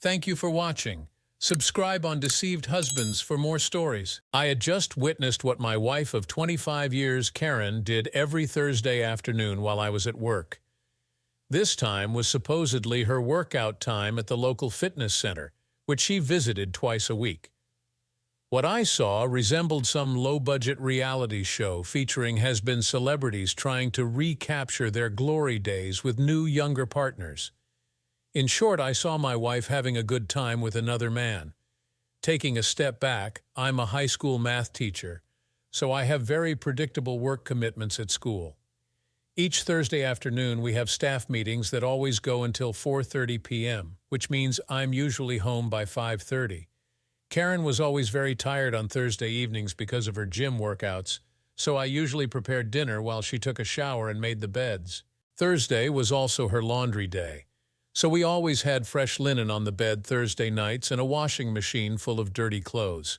Thank you for watching. Subscribe on Deceived Husbands for more stories. I had just witnessed what my wife of 25 years, Karen, did every Thursday afternoon while I was at work. This time was supposedly her workout time at the local fitness center, which she visited twice a week. What I saw resembled some low-budget reality show featuring has-been celebrities trying to recapture their glory days with new, younger partners. In short, I saw my wife having a good time with another man. Taking a step back, I'm a high school math teacher, so I have very predictable work commitments at school. Each Thursday afternoon, we have staff meetings that always go until 4:30 p.m., which means I'm usually home by 5:30. Karen was always very tired on Thursday evenings because of her gym workouts, so I usually prepared dinner while she took a shower and made the beds. Thursday was also her laundry day, so we always had fresh linen on the bed Thursday nights and a washing machine full of dirty clothes.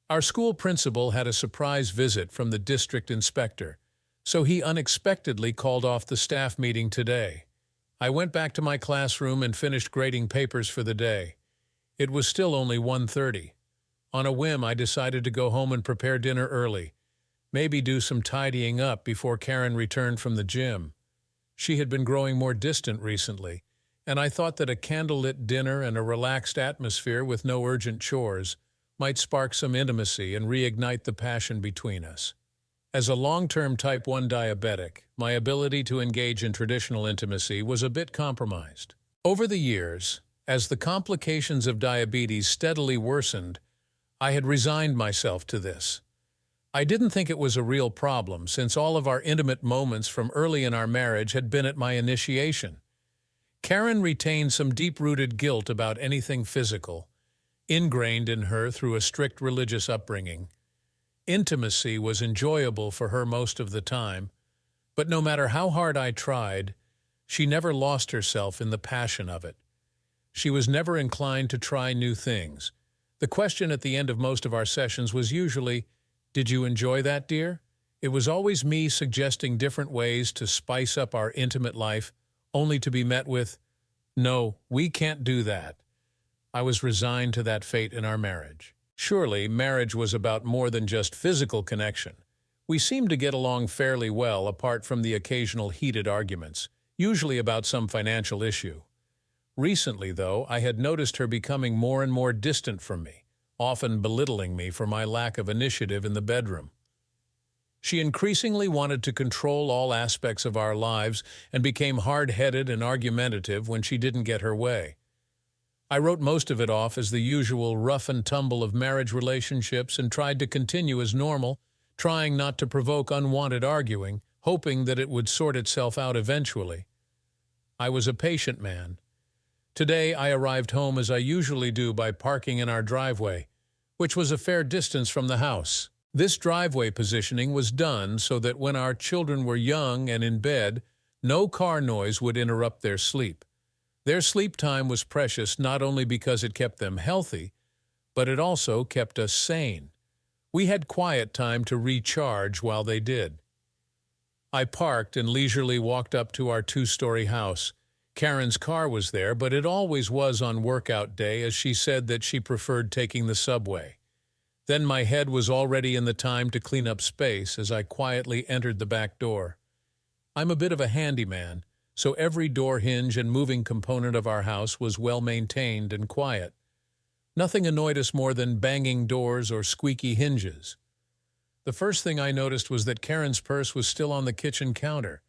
Our school principal had a surprise visit from the district inspector, so he unexpectedly called off the staff meeting today. I went back to my classroom and finished grading papers for the day. It was still only 1:30. On a whim, I decided to go home and prepare dinner early, maybe do some tidying up before Karen returned from the gym. She had been growing more distant recently, and I thought that a candlelit dinner and a relaxed atmosphere with no urgent chores might spark some intimacy and reignite the passion between us. As a long-term type 1 diabetic, my ability to engage in traditional intimacy was a bit compromised. Over the years, as the complications of diabetes steadily worsened, I had resigned myself to this. I didn't think it was a real problem since all of our intimate moments from early in our marriage had been at my initiation. Karen retained some deep-rooted guilt about anything physical, ingrained in her through a strict religious upbringing. Intimacy was enjoyable for her most of the time, but no matter how hard I tried, she never lost herself in the passion of it. She was never inclined to try new things. The question at the end of most of our sessions was usually, "Did you enjoy that, dear?" It was always me suggesting different ways to spice up our intimate life, only to be met with, "No, we can't do that." I was resigned to that fate in our marriage. Surely, marriage was about more than just physical connection. We seemed to get along fairly well apart from the occasional heated arguments, usually about some financial issue. Recently, though, I had noticed her becoming more and more distant from me, often belittling me for my lack of initiative in the bedroom. She increasingly wanted to control all aspects of our lives and became hard-headed and argumentative when she didn't get her way. I wrote most of it off as the usual rough and tumble of marriage relationships and tried to continue as normal, trying not to provoke unwanted arguing, hoping that it would sort itself out eventually. I was a patient man. Today I arrived home as I usually do by parking in our driveway, which was a fair distance from the house. This driveway positioning was done so that when our children were young and in bed, no car noise would interrupt their sleep. Their sleep time was precious not only because it kept them healthy, but it also kept us sane. We had quiet time to recharge while they did. I parked and leisurely walked up to our 2-story house. Karen's car was there, but it always was on workout day as she said that she preferred taking the subway. Then my head was already in the time to clean up space as I quietly entered the back door. I'm a bit of a handyman, so every door hinge and moving component of our house was well maintained and quiet. Nothing annoyed us more than banging doors or squeaky hinges. The first thing I noticed was that Karen's purse was still on the kitchen counter.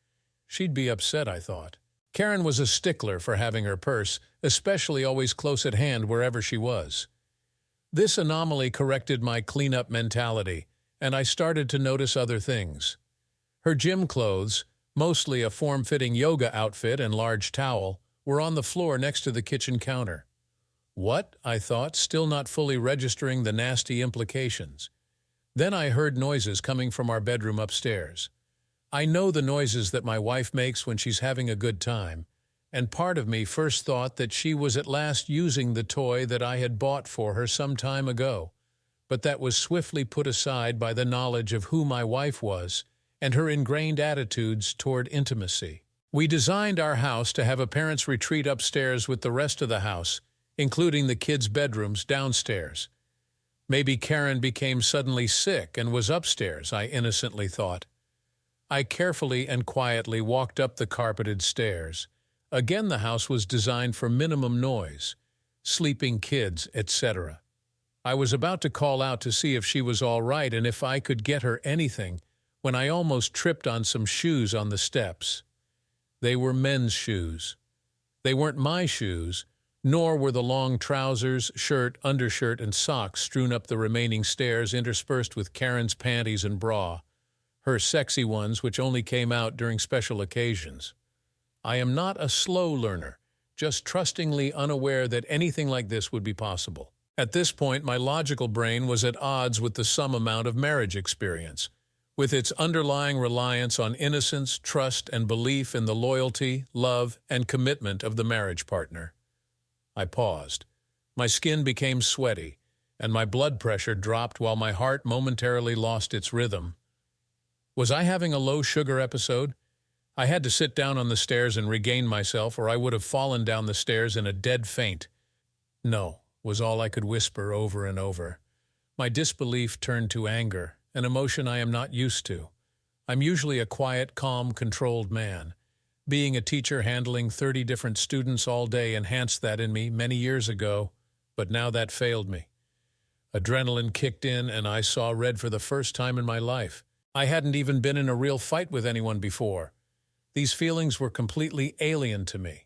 She'd be upset, I thought. Karen was a stickler for having her purse, especially always close at hand wherever she was. This anomaly corrected my cleanup mentality, and I started to notice other things. Her gym clothes, mostly a form-fitting yoga outfit and large towel, were on the floor next to the kitchen counter. What? I thought, still not fully registering the nasty implications. Then I heard noises coming from our bedroom upstairs. I know the noises that my wife makes when she's having a good time, and part of me first thought that she was at last using the toy that I had bought for her some time ago, but that was swiftly put aside by the knowledge of who my wife was and her ingrained attitudes toward intimacy. We designed our house to have a parents' retreat upstairs with the rest of the house, including the kids' bedrooms downstairs. Maybe Karen became suddenly sick and was upstairs, I innocently thought. I carefully and quietly walked up the carpeted stairs. Again, the house was designed for minimum noise, sleeping kids, etc. I was about to call out to see if she was all right and if I could get her anything, when I almost tripped on some shoes on the steps. They were men's shoes. They weren't my shoes, nor were the long trousers, shirt, undershirt, and socks strewn up the remaining stairs interspersed with Karen's panties and bra, her sexy ones which only came out during special occasions. I am not a slow learner, just trustingly unaware that anything like this would be possible. At this point, my logical brain was at odds with the sum amount of marriage experience, with its underlying reliance on innocence, trust, and belief in the loyalty, love, and commitment of the marriage partner. I paused. My skin became sweaty, and my blood pressure dropped while my heart momentarily lost its rhythm. Was I having a low-sugar episode? I had to sit down on the stairs and regain myself, or I would have fallen down the stairs in a dead faint. No, was all I could whisper over and over. My disbelief turned to anger, an emotion I am not used to. I'm usually a quiet, calm, controlled man. Being a teacher handling 30 different students all day enhanced that in me many years ago, but now that failed me. Adrenaline kicked in and I saw red for the first time in my life. I hadn't even been in a real fight with anyone before. These feelings were completely alien to me.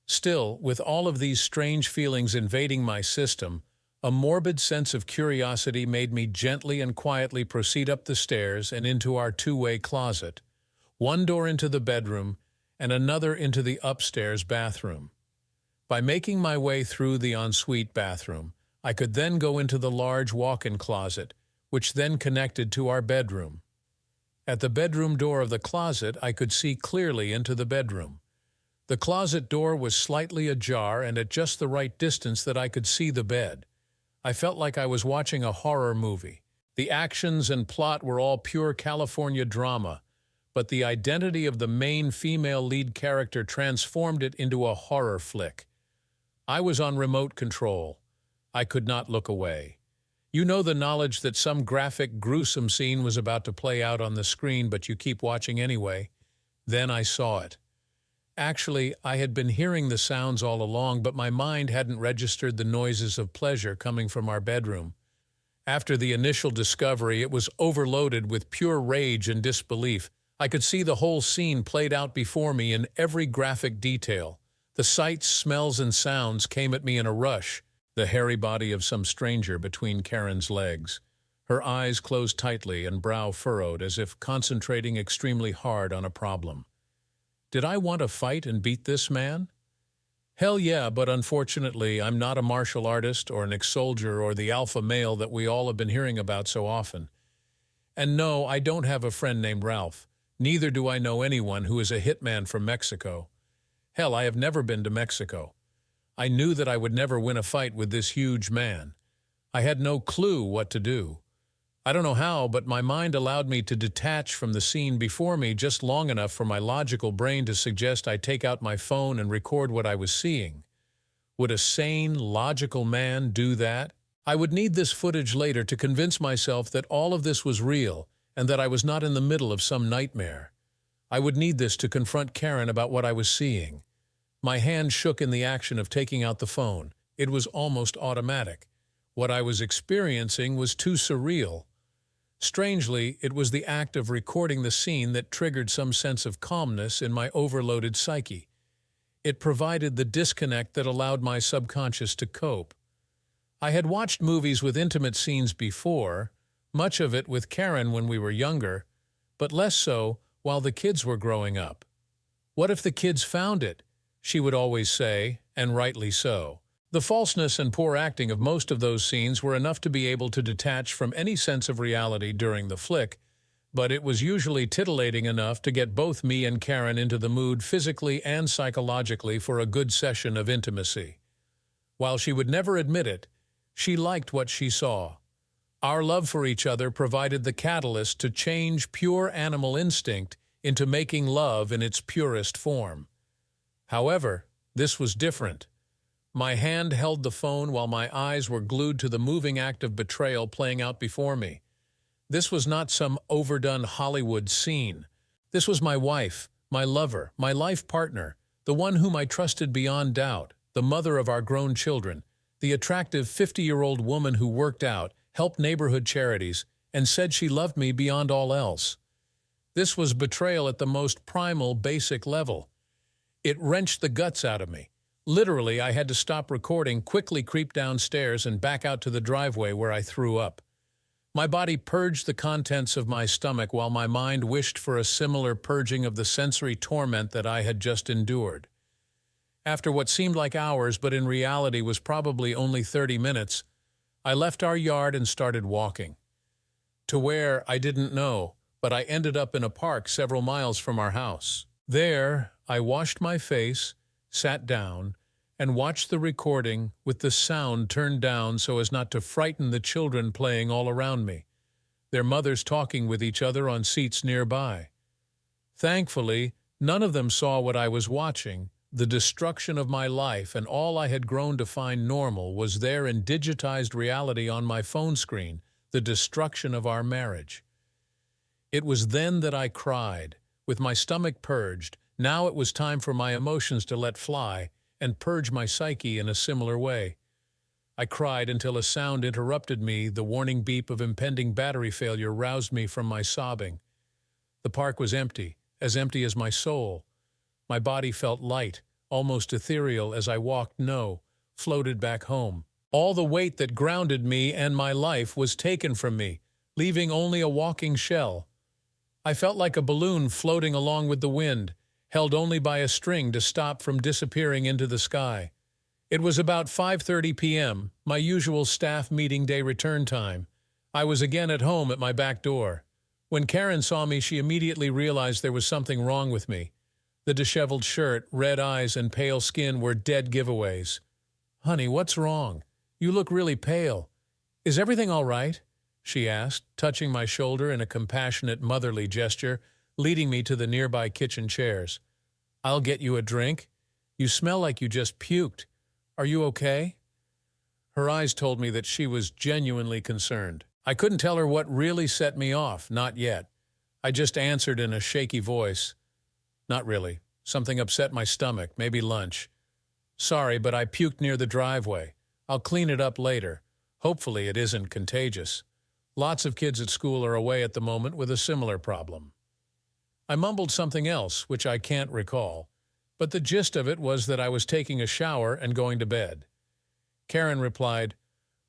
Still, with all of these strange feelings invading my system, a morbid sense of curiosity made me gently and quietly proceed up the stairs and into our two-way closet, one door into the bedroom and another into the upstairs bathroom. By making my way through the ensuite bathroom, I could then go into the large walk-in closet, which then connected to our bedroom. At the bedroom door of the closet, I could see clearly into the bedroom. The closet door was slightly ajar and at just the right distance that I could see the bed. I felt like I was watching a horror movie. The actions and plot were all pure California drama, but the identity of the main female lead character transformed it into a horror flick. I was on remote control. I could not look away. You know the knowledge that some graphic, gruesome scene was about to play out on the screen, but you keep watching anyway. Then I saw it. Actually, I had been hearing the sounds all along, but my mind hadn't registered the noises of pleasure coming from our bedroom. After the initial discovery, it was overloaded with pure rage and disbelief. I could see the whole scene played out before me in every graphic detail. The sights, smells, and sounds came at me in a rush. The hairy body of some stranger between Karen's legs, her eyes closed tightly and brow furrowed as if concentrating extremely hard on a problem. Did I want to fight and beat this man? Hell yeah, but unfortunately I'm not a martial artist or an ex-soldier or the alpha male that we all have been hearing about so often. And no, I don't have a friend named Ralph. Neither do I know anyone who is a hitman from Mexico. Hell, I have never been to Mexico. I knew that I would never win a fight with this huge man. I had no clue what to do. I don't know how, but my mind allowed me to detach from the scene before me just long enough for my logical brain to suggest I take out my phone and record what I was seeing. Would a sane, logical man do that? I would need this footage later to convince myself that all of this was real and that I was not in the middle of some nightmare. I would need this to confront Karen about what I was seeing. My hand shook in the action of taking out the phone. It was almost automatic. What I was experiencing was too surreal. Strangely, it was the act of recording the scene that triggered some sense of calmness in my overloaded psyche. It provided the disconnect that allowed my subconscious to cope. I had watched movies with intimate scenes before, much of it with Karen when we were younger, but less so while the kids were growing up. What if the kids found it? She would always say, and rightly so. The falseness and poor acting of most of those scenes were enough to be able to detach from any sense of reality during the flick, but it was usually titillating enough to get both me and Karen into the mood physically and psychologically for a good session of intimacy. While she would never admit it, she liked what she saw. Our love for each other provided the catalyst to change pure animal instinct into making love in its purest form. However, this was different. My hand held the phone while my eyes were glued to the moving act of betrayal playing out before me. This was not some overdone Hollywood scene. This was my wife, my lover, my life partner, the one whom I trusted beyond doubt, the mother of our grown children, the attractive 50-year-old woman who worked out, helped neighborhood charities, and said she loved me beyond all else. This was betrayal at the most primal, basic level. It wrenched the guts out of me. Literally, I had to stop recording, quickly creep downstairs, and back out to the driveway where I threw up. My body purged the contents of my stomach while my mind wished for a similar purging of the sensory torment that I had just endured. After what seemed like hours, but in reality was probably only 30 minutes, I left our yard and started walking. To where, I didn't know, but I ended up in a park several miles from our house. There, I washed my face, sat down, and watched the recording with the sound turned down so as not to frighten the children playing all around me, their mothers talking with each other on seats nearby. Thankfully, none of them saw what I was watching. The destruction of my life and all I had grown to find normal was there in digitized reality on my phone screen, the destruction of our marriage. It was then that I cried, with my stomach purged. Now it was time for my emotions to let fly and purge my psyche in a similar way. I cried until a sound interrupted me. The warning beep of impending battery failure roused me from my sobbing. The park was empty as my soul. My body felt light, almost ethereal as I floated back home. All the weight that grounded me and my life was taken from me, leaving only a walking shell. I felt like a balloon floating along with the wind, held only by a string to stop from disappearing into the sky. It was about 5:30 p.m., my usual staff meeting day return time. I was again at home at my back door. When Karen saw me, she immediately realized there was something wrong with me. The disheveled shirt, red eyes, and pale skin were dead giveaways. "Honey, what's wrong? You look really pale. Is everything all right?" she asked, touching my shoulder in a compassionate, motherly gesture, leading me to the nearby kitchen chairs. "I'll get you a drink. You smell like you just puked. Are you okay?" Her eyes told me that she was genuinely concerned. I couldn't tell her what really set me off, not yet. I just answered in a shaky voice. "Not really. Something upset my stomach, maybe lunch. Sorry, but I puked near the driveway. I'll clean it up later. Hopefully it isn't contagious. Lots of kids at school are away at the moment with a similar problem." I mumbled something else, which I can't recall, but the gist of it was that I was taking a shower and going to bed. Karen replied,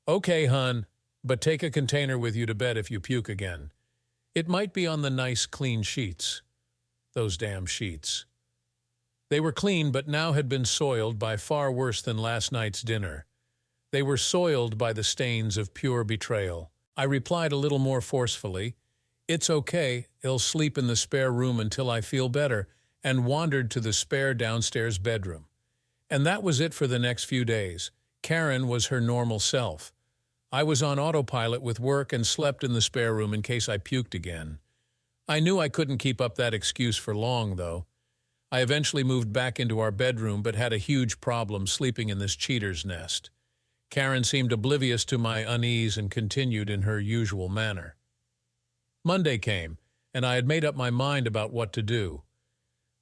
"Okay, hun, but take a container with you to bed if you puke again. It might be on the nice, clean sheets." Those damn sheets. They were clean, but now had been soiled by far worse than last night's dinner. They were soiled by the stains of pure betrayal. I replied a little more forcefully, "It's okay, I'll sleep in the spare room until I feel better," and wandered to the spare downstairs bedroom. And that was it for the next few days. Karen was her normal self. I was on autopilot with work and slept in the spare room in case I puked again. I knew I couldn't keep up that excuse for long, though. I eventually moved back into our bedroom, but had a huge problem sleeping in this cheater's nest. Karen seemed oblivious to my unease and continued in her usual manner. Monday came, and I had made up my mind about what to do.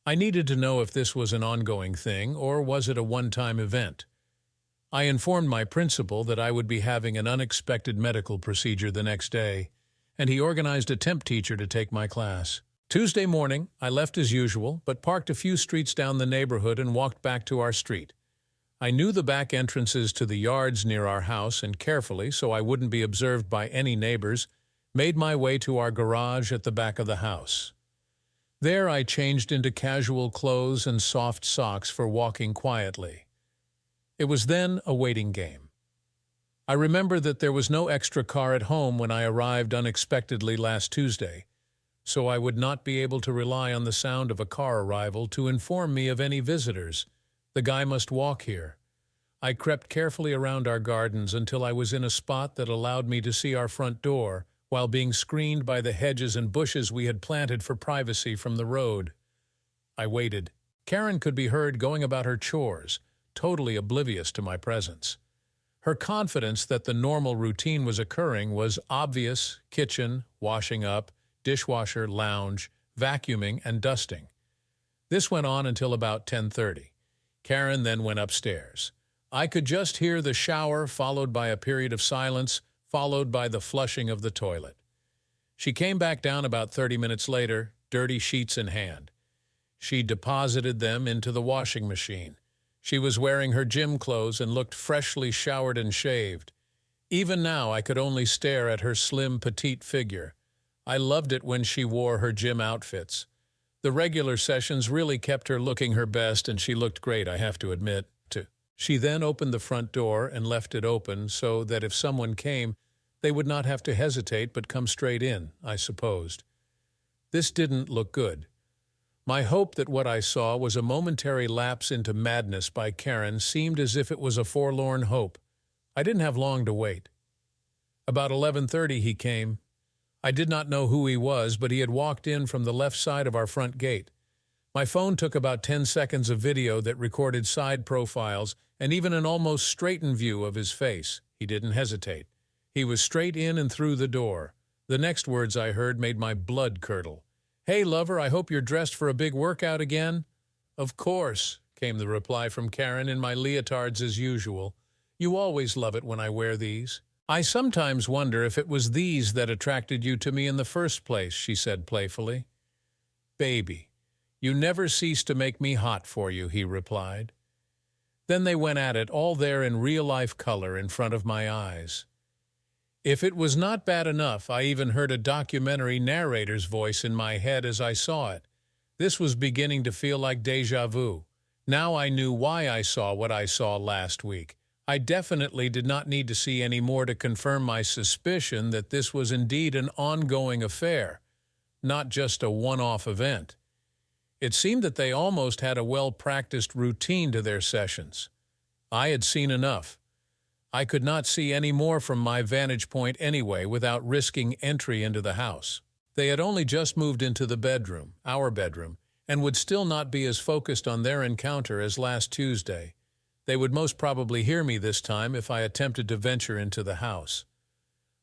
I needed to know if this was an ongoing thing, or was it a one-time event. I informed my principal that I would be having an unexpected medical procedure the next day, and he organized a temp teacher to take my class. Tuesday morning, I left as usual, but parked a few streets down the neighborhood and walked back to our street. I knew the back entrances to the yards near our house, and carefully, so I wouldn't be observed by any neighbors, made my way to our garage at the back of the house. There I changed into casual clothes and soft socks for walking quietly. It was then a waiting game. I remember that there was no extra car at home when I arrived unexpectedly last Tuesday, so I would not be able to rely on the sound of a car arrival to inform me of any visitors. The guy must walk here. I crept carefully around our gardens until I was in a spot that allowed me to see our front door, while being screened by the hedges and bushes we had planted for privacy from the road. I waited. Karen could be heard going about her chores, totally oblivious to my presence. Her confidence that the normal routine was occurring was obvious: kitchen, washing up, dishwasher, lounge, vacuuming, and dusting. This went on until about 10:30. Karen then went upstairs. I could just hear the shower, followed by a period of silence, followed by the flushing of the toilet. She came back down about 30 minutes later, dirty sheets in hand. She deposited them into the washing machine. She was wearing her gym clothes and looked freshly showered and shaved. Even now, I could only stare at her slim, petite figure. I loved it when she wore her gym outfits. The regular sessions really kept her looking her best, and she looked great, I have to admit. She then opened the front door and left it open so that if someone came, they would not have to hesitate but come straight in, I supposed. This didn't look good. My hope that what I saw was a momentary lapse into madness by Karen seemed as if it was a forlorn hope. I didn't have long to wait. About 11:30 he came. I did not know who he was, but he had walked in from the left side of our front gate. My phone took about 10 seconds of video that recorded side profiles and even an almost straightened view of his face. He didn't hesitate. He was straight in and through the door. The next words I heard made my blood curdle. "Hey, lover, I hope you're dressed for a big workout again?" "Of course," came the reply from Karen in my leotards as usual. "You always love it when I wear these." "I sometimes wonder if it was these that attracted you to me in the first place," she said playfully. "Baby, you never cease to make me hot for you," he replied. Then they went at it, all there in real-life color in front of my eyes. If it was not bad enough, I even heard a documentary narrator's voice in my head as I saw it. This was beginning to feel like déjà vu. Now I knew why I saw what I saw last week. I definitely did not need to see any more to confirm my suspicion that this was indeed an ongoing affair, not just a one-off event. It seemed that they almost had a well-practiced routine to their sessions. I had seen enough. I could not see any more from my vantage point anyway without risking entry into the house. They had only just moved into the bedroom, our bedroom, and would still not be as focused on their encounter as last Tuesday. They would most probably hear me this time if I attempted to venture into the house.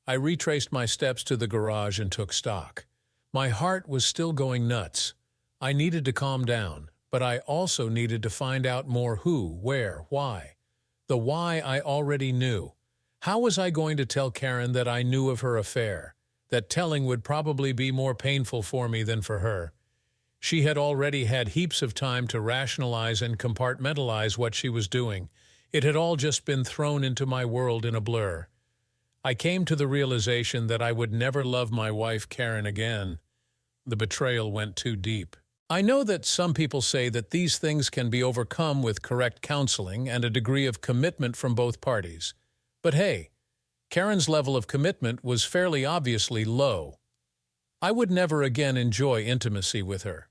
I retraced my steps to the garage and took stock. My heart was still going nuts. I needed to calm down, but I also needed to find out more who, where, why. The why I already knew. How was I going to tell Karen that I knew of her affair? That telling would probably be more painful for me than for her. She had already had heaps of time to rationalize and compartmentalize what she was doing. It had all just been thrown into my world in a blur. I came to the realization that I would never love my wife Karen again. The betrayal went too deep. I know that some people say that these things can be overcome with correct counseling and a degree of commitment from both parties. But hey, Karen's level of commitment was fairly obviously low. I would never again enjoy intimacy with her.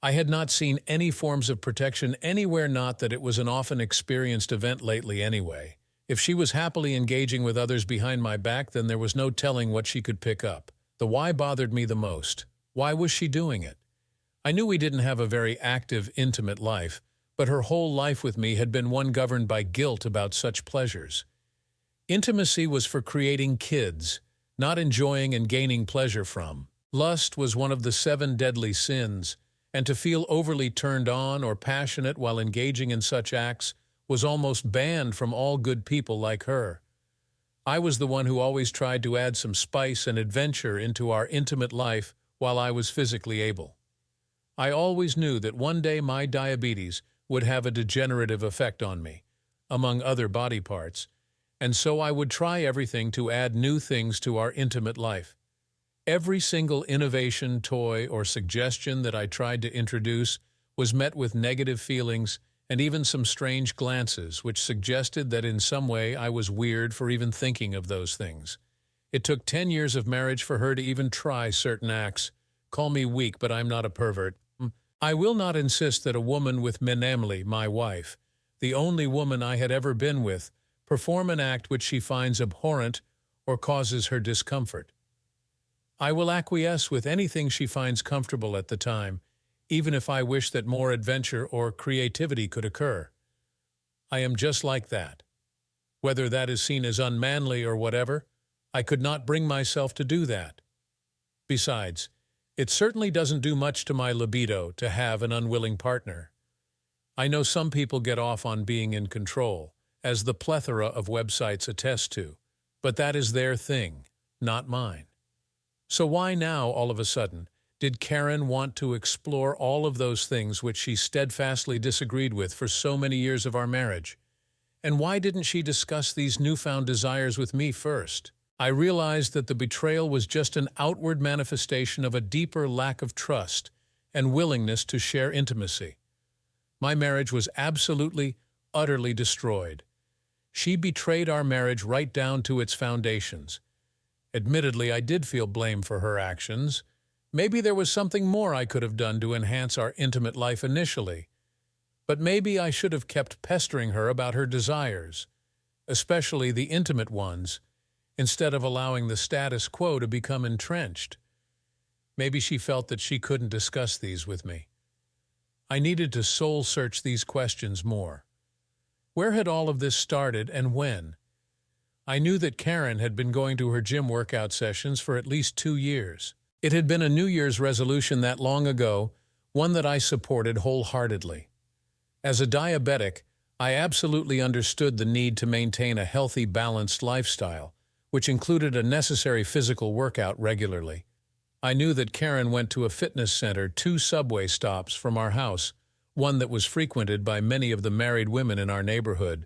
I had not seen any forms of protection anywhere, not that it was an often experienced event lately anyway. If she was happily engaging with others behind my back, then there was no telling what she could pick up. The why bothered me the most. Why was she doing it? I knew we didn't have a very active, intimate life, but her whole life with me had been one governed by guilt about such pleasures. Intimacy was for creating kids, not enjoying and gaining pleasure from. Lust was one of the 7 deadly sins, and to feel overly turned on or passionate while engaging in such acts was almost banned from all good people like her. I was the one who always tried to add some spice and adventure into our intimate life while I was physically able. I always knew that one day my diabetes would have a degenerative effect on me, among other body parts, and so I would try everything to add new things to our intimate life. Every single innovation, toy, or suggestion that I tried to introduce was met with negative feelings and even some strange glances which suggested that in some way I was weird for even thinking of those things. It took 10 years of marriage for her to even try certain acts. Call me weak, but I'm not a pervert. I will not insist that a woman with Emily, my wife, the only woman I had ever been with, perform an act which she finds abhorrent or causes her discomfort. I will acquiesce with anything she finds comfortable at the time, even if I wish that more adventure or creativity could occur. I am just like that. Whether that is seen as unmanly or whatever, I could not bring myself to do that. Besides, it certainly doesn't do much to my libido to have an unwilling partner. I know some people get off on being in control, as the plethora of websites attest to, but that is their thing, not mine. So why now, all of a sudden, did Karen want to explore all of those things which she steadfastly disagreed with for so many years of our marriage? And why didn't she discuss these newfound desires with me first? I realized that the betrayal was just an outward manifestation of a deeper lack of trust and willingness to share intimacy. My marriage was absolutely, utterly destroyed. She betrayed our marriage right down to its foundations. Admittedly, I did feel blame for her actions. Maybe there was something more I could have done to enhance our intimate life initially. But maybe I should have kept pestering her about her desires, especially the intimate ones, instead of allowing the status quo to become entrenched. Maybe she felt that she couldn't discuss these with me. I needed to soul-search these questions more. Where had all of this started and when? I knew that Karen had been going to her gym workout sessions for at least 2 years. It had been a New Year's resolution that long ago, one that I supported wholeheartedly. As a diabetic, I absolutely understood the need to maintain a healthy, balanced lifestyle, which included a necessary physical workout regularly. I knew that Karen went to a fitness center 2 subway stops from our house, one that was frequented by many of the married women in our neighborhood.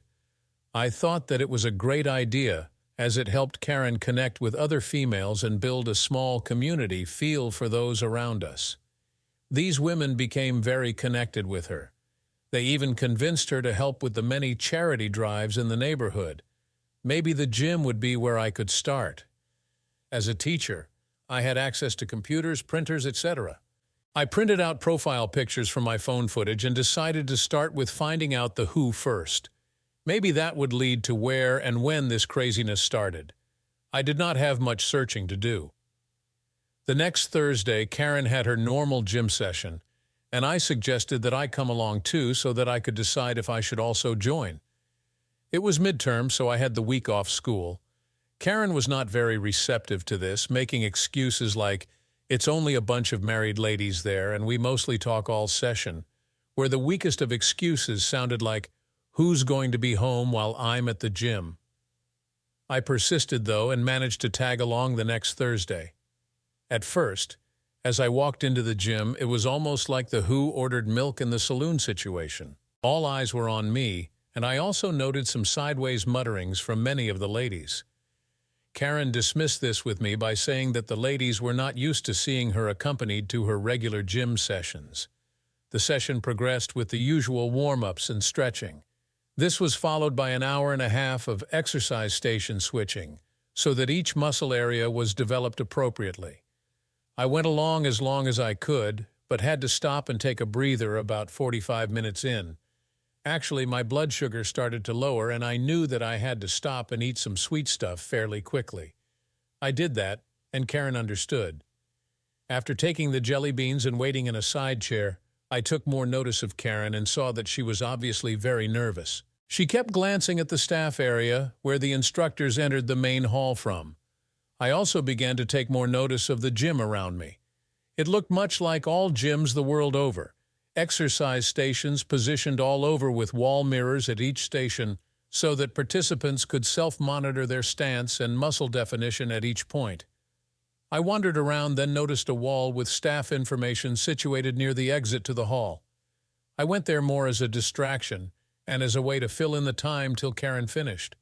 I thought that it was a great idea, as it helped Karen connect with other females and build a small community feel for those around us. These women became very connected with her. They even convinced her to help with the many charity drives in the neighborhood. Maybe the gym would be where I could start. As a teacher, I had access to computers, printers, etc. I printed out profile pictures from my phone footage and decided to start with finding out the who first. Maybe that would lead to where and when this craziness started. I did not have much searching to do. The next Thursday, Karen had her normal gym session, and I suggested that I come along too so that I could decide if I should also join. It was midterm, so I had the week off school. Karen was not very receptive to this, making excuses like, "It's only a bunch of married ladies there and we mostly talk all session," where the weakest of excuses sounded like, "Who's going to be home while I'm at the gym?" I persisted, though, and managed to tag along the next Thursday. At first, as I walked into the gym, it was almost like the "Who ordered milk in the saloon" situation. All eyes were on me, and I also noted some sideways mutterings from many of the ladies. Karen dismissed this with me by saying that the ladies were not used to seeing her accompanied to her regular gym sessions. The session progressed with the usual warm-ups and stretching. This was followed by an hour and a half of exercise station switching, so that each muscle area was developed appropriately. I went along as long as I could, but had to stop and take a breather about 45 minutes in. Actually, my blood sugar started to lower, and I knew that I had to stop and eat some sweet stuff fairly quickly. I did that, and Karen understood. After taking the jelly beans and waiting in a side chair, I took more notice of Karen and saw that she was obviously very nervous. She kept glancing at the staff area, where the instructors entered the main hall from. I also began to take more notice of the gym around me. It looked much like all gyms the world over. Exercise stations positioned all over with wall mirrors at each station so that participants could self-monitor their stance and muscle definition at each point. I wandered around, then noticed a wall with staff information situated near the exit to the hall. I went there more as a distraction and as a way to fill in the time till Karen finished.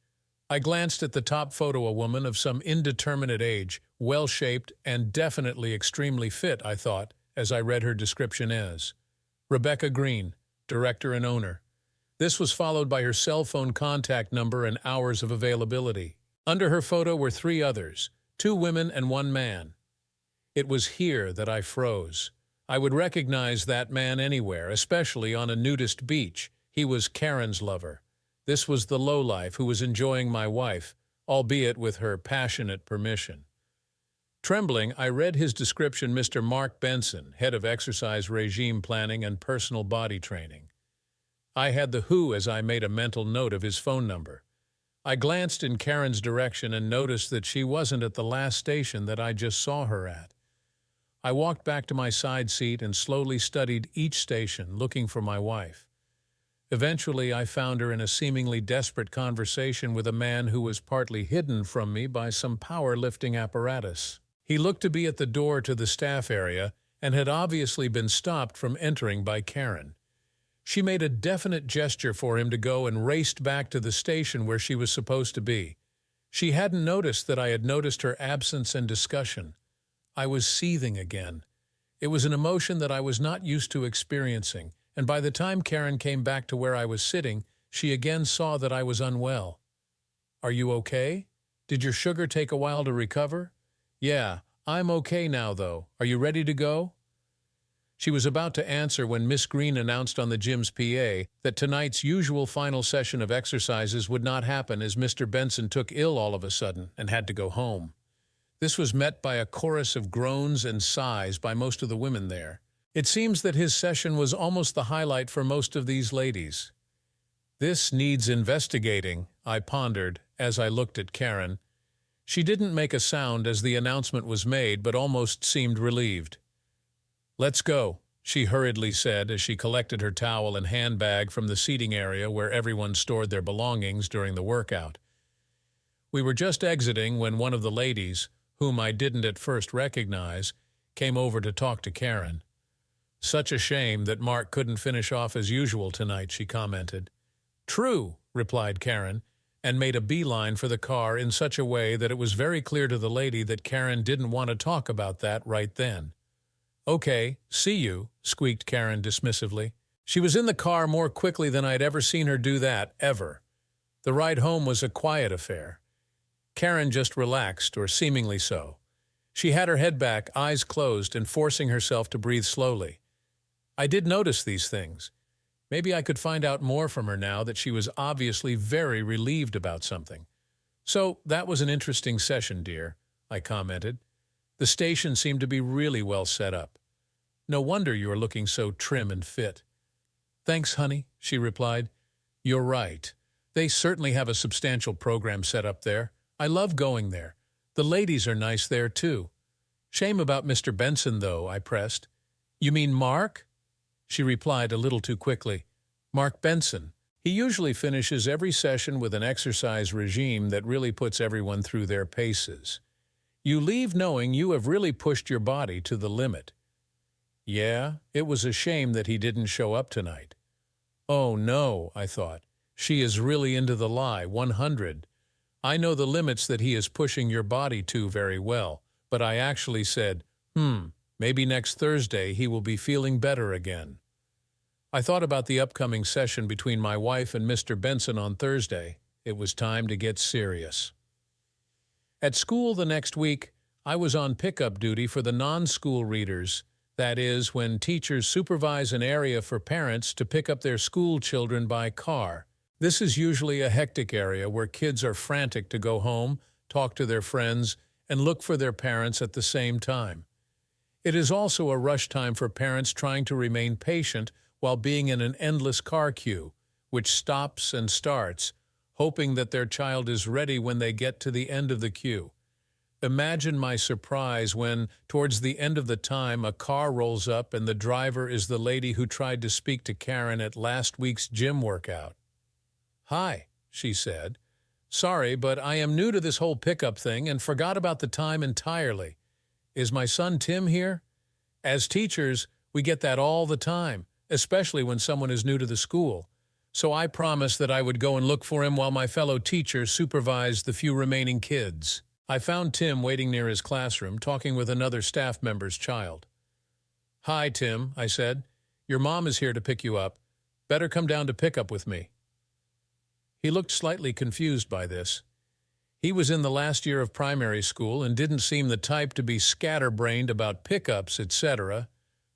I glanced at the top photo, a woman of some indeterminate age, well-shaped and definitely extremely fit, I thought, as I read her description as Rebecca Green, director and owner. This was followed by her cell phone contact number and hours of availability. Under her photo were 3 others, 2 women and 1 man. It was here that I froze. I would recognize that man anywhere, especially on a nudist beach. He was Karen's lover. This was the lowlife who was enjoying my wife, albeit with her passionate permission. Trembling, I read his description: Mr. Mark Benson, head of exercise regime planning and personal body training. I had the who as I made a mental note of his phone number. I glanced in Karen's direction and noticed that she wasn't at the last station that I just saw her at. I walked back to my side seat and slowly studied each station, looking for my wife. Eventually, I found her in a seemingly desperate conversation with a man who was partly hidden from me by some power-lifting apparatus. He looked to be at the door to the staff area and had obviously been stopped from entering by Karen. She made a definite gesture for him to go and raced back to the station where she was supposed to be. She hadn't noticed that I had noticed her absence and discussion. I was seething again. It was an emotion that I was not used to experiencing, and by the time Karen came back to where I was sitting, she again saw that I was unwell. "Are you okay? Did your sugar take a while to recover?" "Yeah, I'm okay now, though. Are you ready to go?" She was about to answer when Miss Green announced on the gym's PA that tonight's usual final session of exercises would not happen as Mr. Benson took ill all of a sudden and had to go home. This was met by a chorus of groans and sighs by most of the women there. It seems that his session was almost the highlight for most of these ladies. "This needs investigating," I pondered as I looked at Karen. She didn't make a sound as the announcement was made, but almost seemed relieved. "Let's go," she hurriedly said as she collected her towel and handbag from the seating area where everyone stored their belongings during the workout. We were just exiting when one of the ladies, whom I didn't at first recognize, came over to talk to Karen. "Such a shame that Mark couldn't finish off as usual tonight," she commented. "True," replied Karen, and made a beeline for the car in such a way that it was very clear to the lady that Karen didn't want to talk about that right then. "Okay, see you," squeaked Karen dismissively. She was in the car more quickly than I'd ever seen her do that, ever. The ride home was a quiet affair. Karen just relaxed, or seemingly so. She had her head back, eyes closed, and forcing herself to breathe slowly. I did notice these things. Maybe I could find out more from her now that she was obviously very relieved about something. "So, that was an interesting session, dear," I commented. "The station seemed to be really well set up. No wonder you are looking so trim and fit." "Thanks, honey," she replied. "You're right. They certainly have a substantial program set up there. I love going there. The ladies are nice there, too." "Shame about Mr. Benson, though," I pressed. "You mean Mark?" She replied a little too quickly. "Mark Benson. He usually finishes every session with an exercise regime that really puts everyone through their paces. You leave knowing you have really pushed your body to the limit." Yeah, it was a shame that he didn't show up tonight. Oh no, I thought. She is really into the lie, 100. I know the limits that he is pushing your body to very well, but I actually said, maybe next Thursday he will be feeling better again. I thought about the upcoming session between my wife and Mr. Benson on Thursday. It was time to get serious. At school the next week, I was on pickup duty for the non-school readers. That is, when teachers supervise an area for parents to pick up their school children by car. This is usually a hectic area where kids are frantic to go home, talk to their friends, and look for their parents at the same time. It is also a rush time for parents trying to remain patient while being in an endless car queue, which stops and starts, hoping that their child is ready when they get to the end of the queue. Imagine my surprise when, towards the end of the time, a car rolls up and the driver is the lady who tried to speak to Karen at last week's gym workout. "Hi," she said. "Sorry, but I am new to this whole pickup thing and forgot about the time entirely. Is my son Tim here?" As teachers, we get that all the time, especially when someone is new to the school. So I promised that I would go and look for him while my fellow teachers supervised the few remaining kids. I found Tim waiting near his classroom, talking with another staff member's child. "Hi, Tim," I said. "Your mom is here to pick you up. Better come down to pick up with me." He looked slightly confused by this. He was in the last year of primary school and didn't seem the type to be scatterbrained about pickups, etc.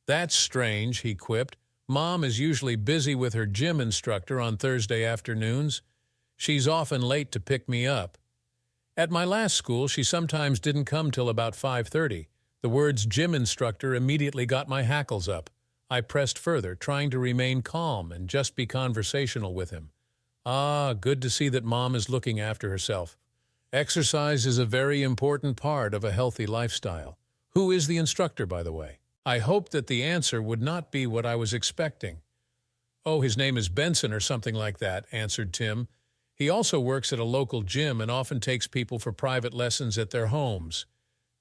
"That's strange," he quipped. "Mom is usually busy with her gym instructor on Thursday afternoons. She's often late to pick me up. At my last school, she sometimes didn't come till about 5:30. The words gym instructor immediately got my hackles up. I pressed further, trying to remain calm and just be conversational with him. Ah, good to see that Mom is looking after herself. Exercise is a very important part of a healthy lifestyle. Who is the instructor, by the way? I hoped that the answer would not be what I was expecting. Oh, his name is Benson or something like that, answered Tim. He also works at a local gym and often takes people for private lessons at their homes.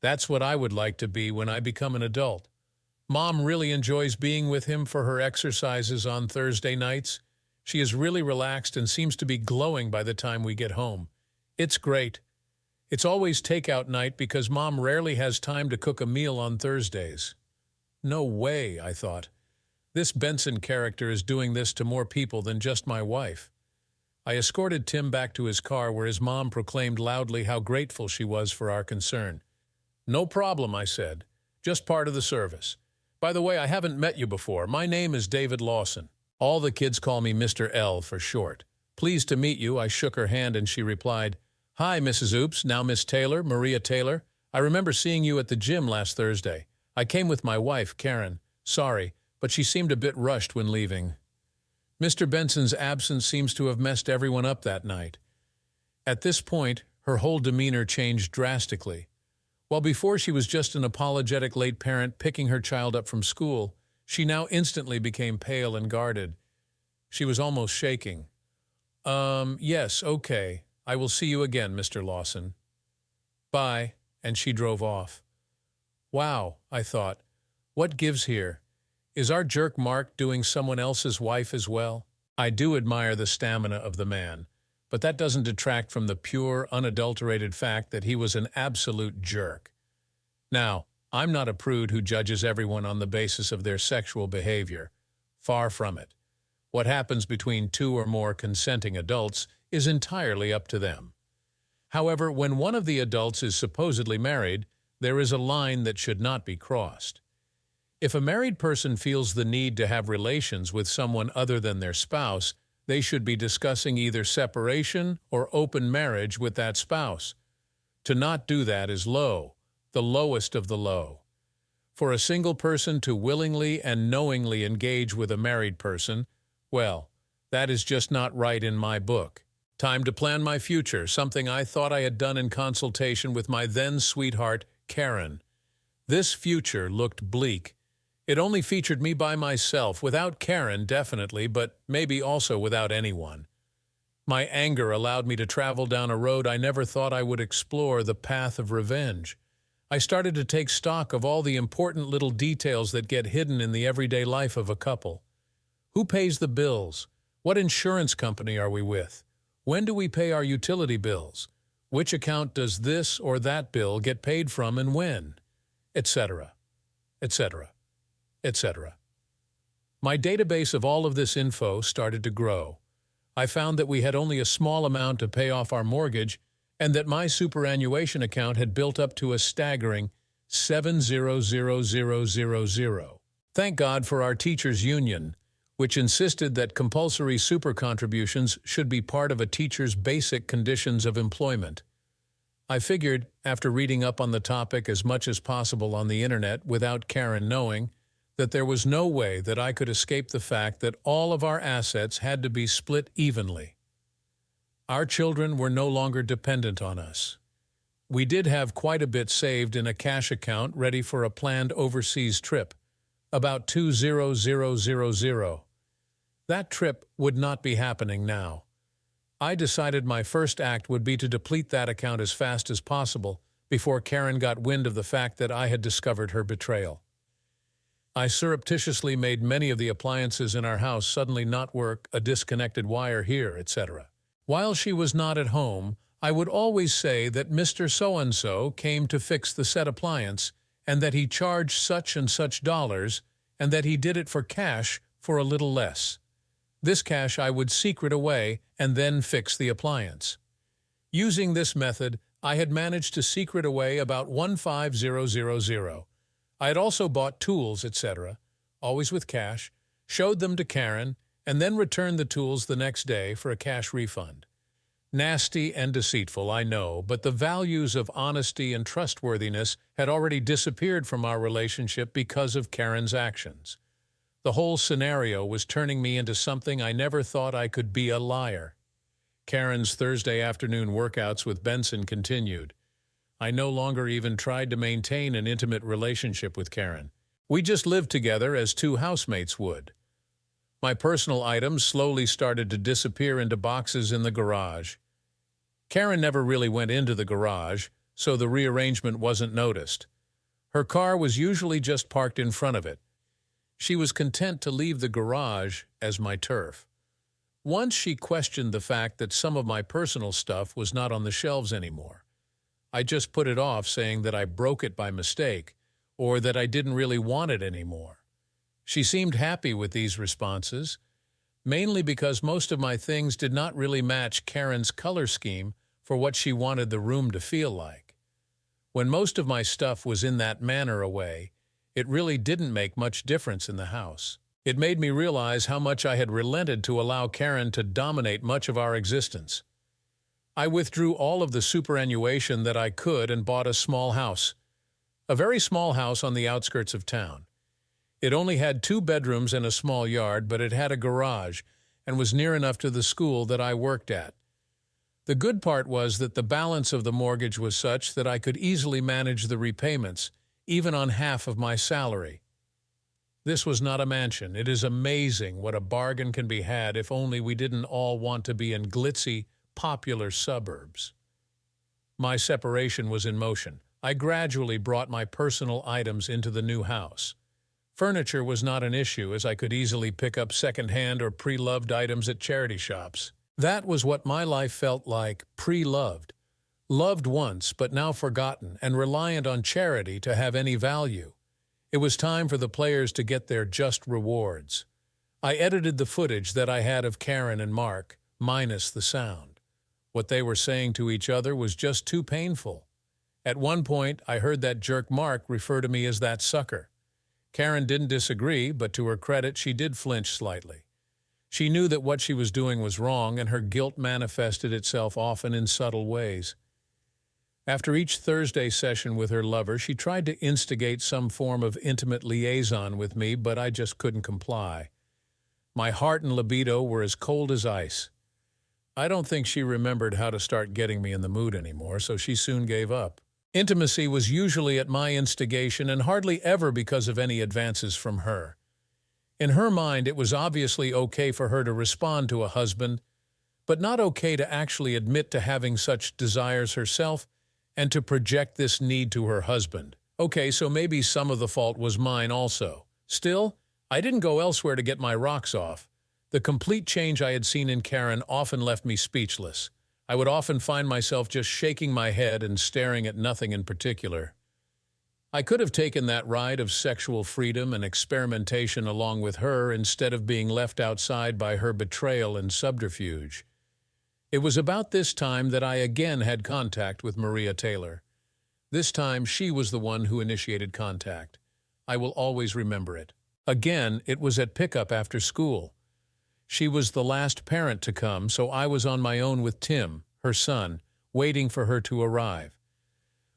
That's what I would like to be when I become an adult. Mom really enjoys being with him for her exercises on Thursday nights. She is really relaxed and seems to be glowing by the time we get home. It's great. It's always takeout night because Mom rarely has time to cook a meal on Thursdays. No way, I thought. This Benson character is doing this to more people than just my wife. I escorted Tim back to his car where his mom proclaimed loudly how grateful she was for our concern. No problem, I said. Just part of the service. By the way, I haven't met you before. My name is David Lawson. All the kids call me Mr. L for short. Pleased to meet you, I shook her hand and she replied, Hi, Mrs. Oops, now Miss Taylor, Maria Taylor. I remember seeing you at the gym last Thursday. I came with my wife, Karen. Sorry, but she seemed a bit rushed when leaving. Mr. Benson's absence seems to have messed everyone up that night. At this point, her whole demeanor changed drastically. While before she was just an apologetic late parent picking her child up from school, she now instantly became pale and guarded. She was almost shaking. Yes, okay. I will see you again, Mr. Lawson. Bye, and she drove off. Wow, I thought. What gives here? Is our jerk Mark doing someone else's wife as well? I do admire the stamina of the man, but that doesn't detract from the pure, unadulterated fact that he was an absolute jerk. Now, I'm not a prude who judges everyone on the basis of their sexual behavior. Far from it. What happens between two or more consenting adults is entirely up to them. However, when one of the adults is supposedly married, there is a line that should not be crossed. If a married person feels the need to have relations with someone other than their spouse, they should be discussing either separation or open marriage with that spouse. To not do that is low, the lowest of the low. For a single person to willingly and knowingly engage with a married person, well, that is just not right in my book. Time to plan my future, something I thought I had done in consultation with my then-sweetheart, Karen. This future looked bleak. It only featured me by myself, without Karen, definitely, but maybe also without anyone. My anger allowed me to travel down a road I never thought I would explore, the path of revenge. I started to take stock of all the important little details that get hidden in the everyday life of a couple. Who pays the bills? What insurance company are we with? When do we pay our utility bills? Which account does this or that bill get paid from and when? Etc. Etc. Etc. My database of all of this info started to grow. I found that we had only a small amount to pay off our mortgage and that my superannuation account had built up to a staggering $700,000. Thank God for our teachers' union, which insisted that compulsory super contributions should be part of a teacher's basic conditions of employment. I figured, after reading up on the topic as much as possible on the internet without Karen knowing, that there was no way that I could escape the fact that all of our assets had to be split evenly. Our children were no longer dependent on us. We did have quite a bit saved in a cash account ready for a planned overseas trip, about $20,000. That trip would not be happening now. I decided my first act would be to deplete that account as fast as possible before Karen got wind of the fact that I had discovered her betrayal. I surreptitiously made many of the appliances in our house suddenly not work, a disconnected wire here, etc. While she was not at home, I would always say that Mr. So-and-so came to fix the said appliance, and that he charged such and such dollars, and that he did it for cash for a little less. This cash I would secret away and then fix the appliance. Using this method, I had managed to secret away about $15,000. I had also bought tools, etc., always with cash, showed them to Karen, and then returned the tools the next day for a cash refund. Nasty and deceitful, I know, but the values of honesty and trustworthiness had already disappeared from our relationship because of Karen's actions. The whole scenario was turning me into something I never thought I could be: a liar. Karen's Thursday afternoon workouts with Benson continued. I no longer even tried to maintain an intimate relationship with Karen. We just lived together as two housemates would. My personal items slowly started to disappear into boxes in the garage. Karen never really went into the garage, so the rearrangement wasn't noticed. Her car was usually just parked in front of it. She was content to leave the garage as my turf. Once she questioned the fact that some of my personal stuff was not on the shelves anymore. I just put it off, saying that I broke it by mistake, or that I didn't really want it anymore. She seemed happy with these responses, mainly because most of my things did not really match Karen's color scheme for what she wanted the room to feel like. When most of my stuff was in that manner away, it really didn't make much difference in the house. It made me realize how much I had relented to allow Karen to dominate much of our existence. I withdrew all of the superannuation that I could and bought a small house. A very small house on the outskirts of town. It only had 2 bedrooms and a small yard, but it had a garage and was near enough to the school that I worked at. The good part was that the balance of the mortgage was such that I could easily manage the repayments, even on half of my salary. This was not a mansion. It is amazing what a bargain can be had if only we didn't all want to be in glitzy, popular suburbs. My separation was in motion. I gradually brought my personal items into the new house. Furniture was not an issue, as I could easily pick up second-hand or pre-loved items at charity shops. That was what my life felt like: pre-loved. Loved once, but now forgotten, and reliant on charity to have any value. It was time for the players to get their just rewards. I edited the footage that I had of Karen and Mark, minus the sound. What they were saying to each other was just too painful. At one point, I heard that jerk Mark refer to me as that sucker. Karen didn't disagree, but to her credit, she did flinch slightly. She knew that what she was doing was wrong, and her guilt manifested itself often in subtle ways. After each Thursday session with her lover, she tried to instigate some form of intimate liaison with me, but I just couldn't comply. My heart and libido were as cold as ice. I don't think she remembered how to start getting me in the mood anymore, so she soon gave up. Intimacy was usually at my instigation and hardly ever because of any advances from her. In her mind, it was obviously okay for her to respond to a husband, but not okay to actually admit to having such desires herself and to project this need to her husband. Okay, so maybe some of the fault was mine also. Still, I didn't go elsewhere to get my rocks off. The complete change I had seen in Karen often left me speechless. I would often find myself just shaking my head and staring at nothing in particular. I could have taken that ride of sexual freedom and experimentation along with her instead of being left outside by her betrayal and subterfuge. It was about this time that I again had contact with Maria Taylor. This time, she was the one who initiated contact. I will always remember it. Again, it was at pickup after school. She was the last parent to come, so I was on my own with Tim, her son, waiting for her to arrive.